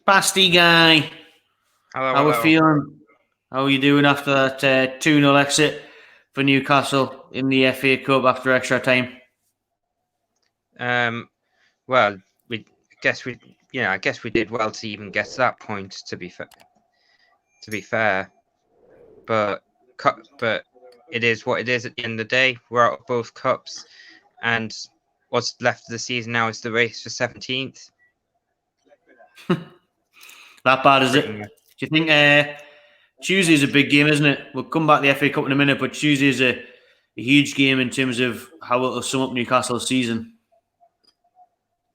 Pasty guy. How we Hello. feeling? How are you doing after that 2-0 exit for Newcastle in the FA Cup after extra time? Well, I guess we did well to even get to that point. To be fair, but it is what it is. At the end of the day, we're out of both cups, and what's left of the season now is the race for 17th. That bad is it? Do you think Tuesday is a big game, isn't it? We'll come back to the FA Cup in a minute, but Tuesday is a huge game in terms of how it'll sum up Newcastle's season.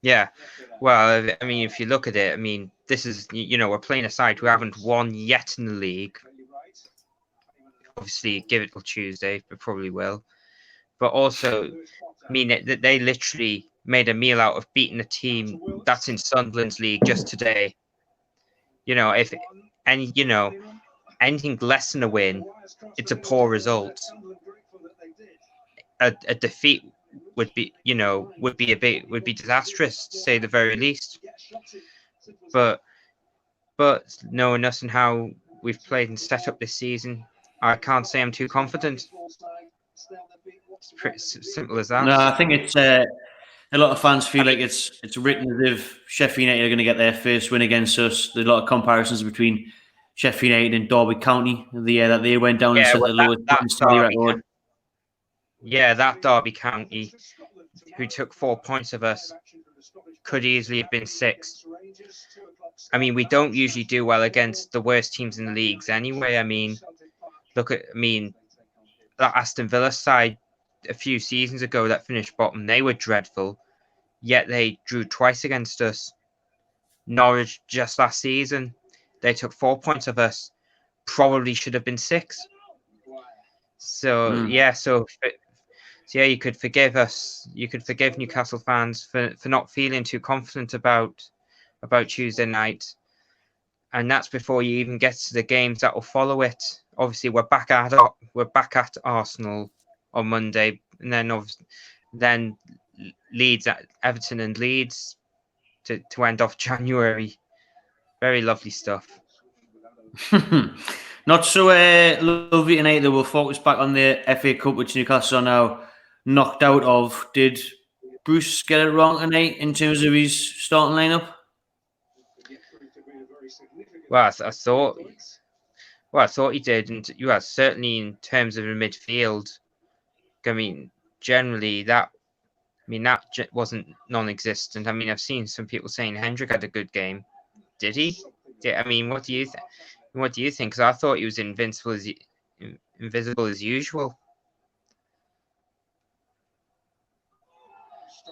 Yeah, well, I mean, if you look at it, I mean, this is, we're playing a side who haven't won yet in the league. Obviously, give it till Tuesday, but probably will. But also, I mean, that they literally made a meal out of beating a team that's in Sunderland's league just today. Anything less than a win, it's a poor result. A defeat would be disastrous, to say the very least. But knowing us and how we've played and set up this season, I can't say I'm too confident. It's pretty simple as that. No, I think it's a lot of fans feel like it's written as if Sheffield United are going to get their first win against us. There's a lot of comparisons between Sheffield United and Derby County the year that they went down and set the lowest tally record. Yeah, that Derby County, who took 4 points of us, could easily have been 6. I mean, we don't usually do well against the worst teams in the leagues anyway. I mean, that Aston Villa side a few seasons ago that finished bottom, they were dreadful, yet they drew twice against us. Norwich just last season, they took 4 points of us, probably should have been 6. So you could forgive us. You could forgive Newcastle fans for not feeling too confident about Tuesday night, and that's before you even get to the games that will follow it. Obviously, we're back at Arsenal on Monday, and then Leeds at Everton and Leeds to end off January. Very lovely stuff. Not so lovely tonight, though. We'll focus back on the FA Cup, which Newcastle are now knocked out of. Did Bruce get it wrong tonight in terms of his starting lineup? Well, I thought he did, and certainly in terms of the midfield. I mean, generally that wasn't non-existent. I mean, I've seen some people saying Hendrick had a good game. Did he? I mean, what do you think? What do you think? Because I thought he was invisible as usual.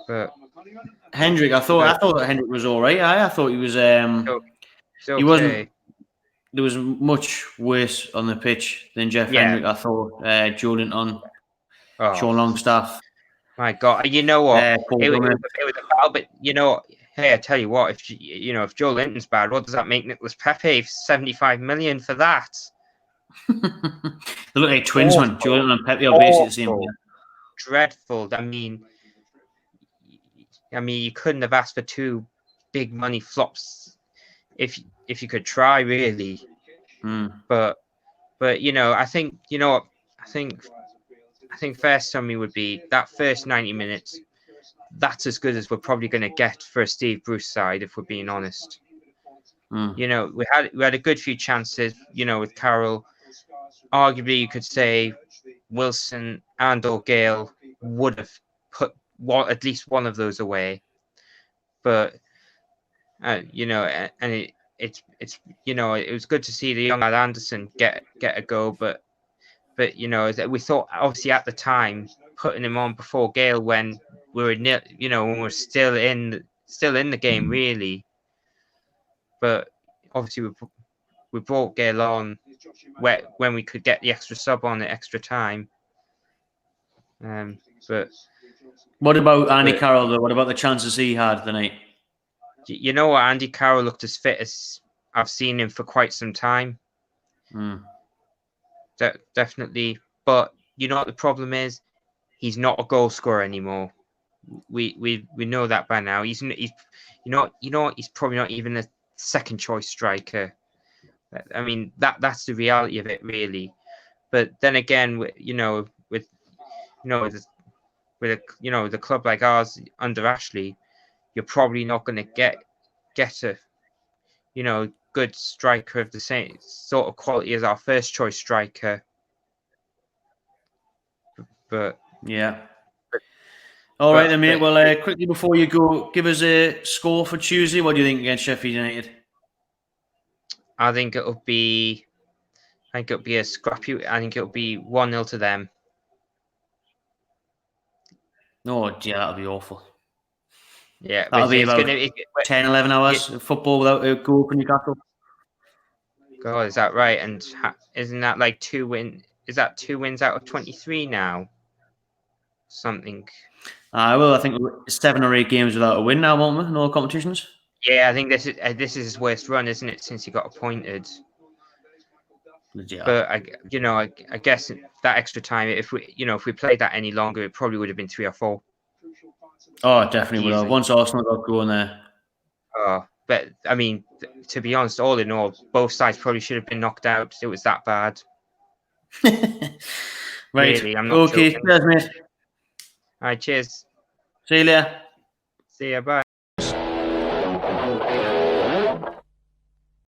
But Hendrick, I thought that Hendrick was all right. I thought he was. He wasn't. There was much worse on the pitch than Jeff Hendrick. I thought Joelinton, Sean Longstaff. My God, you know what? It was a foul, but hey, I tell you what, if Joelinton's bad, what does that make Nicolas Pepe? 75 million for that. They look like twins, man. Joelinton and Pepe are basically the same. Dreadful. I mean, you couldn't have asked for 2 big money flops if you could try, really. But I think fair summary would be that first 90 minutes. That's as good as we're probably going to get for a Steve Bruce side, if we're being honest. We had a good few chances. With Carroll, arguably you could say Wilson and/or Gale would have put at least one of those away. But it was good to see the young lad Anderson get a go, but we thought obviously at the time putting him on before Gale when we were when we're still in the game really, but obviously we brought Gale on when we could get the extra sub on at extra time. But what about Andy Carroll though? What about the chances he had tonight? You know what? Andy Carroll looked as fit as I've seen him for quite some time. Definitely. But you know what the problem is? He's not a goal scorer anymore. We know that by now. He's probably not even a second choice striker. I mean, that's the reality of it, really. But then again, with a club like ours under Ashley, you're probably not going to get a good striker of the same sort of quality as our first choice striker. But yeah. All right, then, mate. Well, quickly before you go, give us a score for Tuesday. What do you think against Sheffield United? I think it'll be a scrappy. I think it'll be 1-0 to them. Oh, yeah, that'll be awful. Yeah, that'll be about 10, 11 hours of football without a goal for Newcastle. God, is that right? And isn't that like 2 wins? Is that 2 wins out of 23 now? Something. Well, I think 7 or 8 games without a win now, won't we? In all competitions. Yeah, I think this is his worst run, isn't it, since he got appointed? Yeah. But I guess that extra time, if we played that any longer, it probably would have been 3 or 4. Oh, it definitely would have. Once Arsenal got going there. Oh, but I mean, to be honest, all in all, both sides probably should have been knocked out. It was that bad. Right. Really, I'm not okay. joking. Cheers, mate. All right. Cheers. See you later. See ya. Bye.